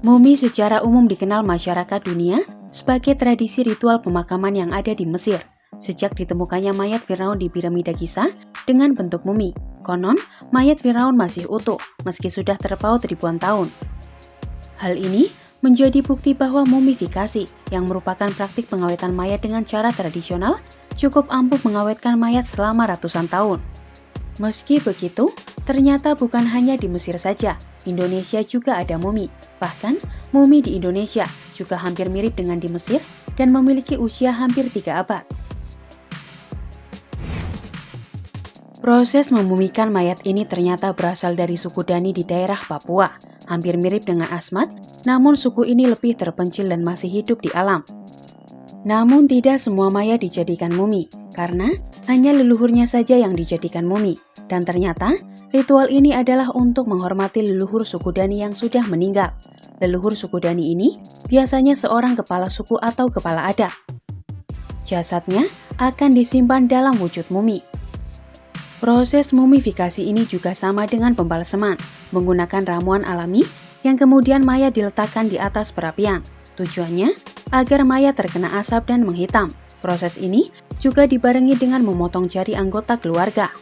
Mumi secara umum dikenal masyarakat dunia sebagai tradisi ritual pemakaman yang ada di Mesir. Sejak ditemukannya mayat Firaun di piramida Giza dengan bentuk mumi, konon mayat Firaun masih utuh meski sudah terpaut ribuan tahun. Hal ini menjadi bukti bahwa mumifikasi, yang merupakan praktik pengawetan mayat dengan cara tradisional, cukup ampuh mengawetkan mayat selama ratusan tahun. Meski begitu, ternyata bukan hanya di Mesir saja, Indonesia juga ada mumi. Bahkan, mumi di Indonesia juga hampir mirip dengan di Mesir dan memiliki usia hampir 3 abad. Proses memumikan mayat ini ternyata berasal dari suku Dani di daerah Papua, hampir mirip dengan Asmat, namun suku ini lebih terpencil dan masih hidup di alam. Namun tidak semua mayat dijadikan mumi, karena hanya leluhurnya saja yang dijadikan mumi. Dan ternyata, ritual ini adalah untuk menghormati leluhur suku Dani yang sudah meninggal. Leluhur suku Dani ini biasanya seorang kepala suku atau kepala adat. Jasadnya akan disimpan dalam wujud mumi. Proses mumifikasi ini juga sama dengan pembalseman, menggunakan ramuan alami yang kemudian mayat diletakkan di atas perapian. Tujuannya agar mayat terkena asap dan menghitam. Proses ini juga dibarengi dengan memotong jari anggota keluarga.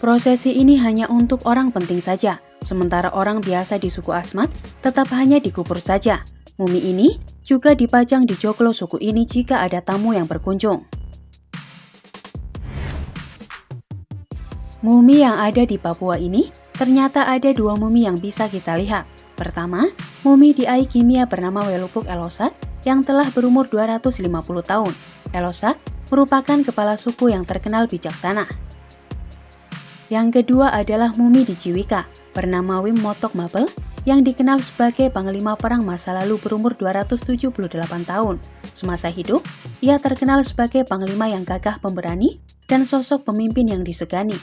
Prosesi ini hanya untuk orang penting saja, sementara orang biasa di suku Asmat tetap hanya dikubur saja. Mumi ini juga dipajang di joglo suku ini jika ada tamu yang berkunjung. Mumi yang ada di Papua ini ternyata ada 2 mumi yang bisa kita lihat. Pertama, mumi di Ai Kimia bernama Welupuk Elosak yang telah berumur 250 tahun. Elosak merupakan kepala suku yang terkenal bijaksana. Yang kedua adalah mumi di Ciwika bernama Wim Motok Mabel yang dikenal sebagai panglima perang masa lalu berumur 278 tahun. Semasa hidup, ia terkenal sebagai panglima yang gagah pemberani dan sosok pemimpin yang disegani.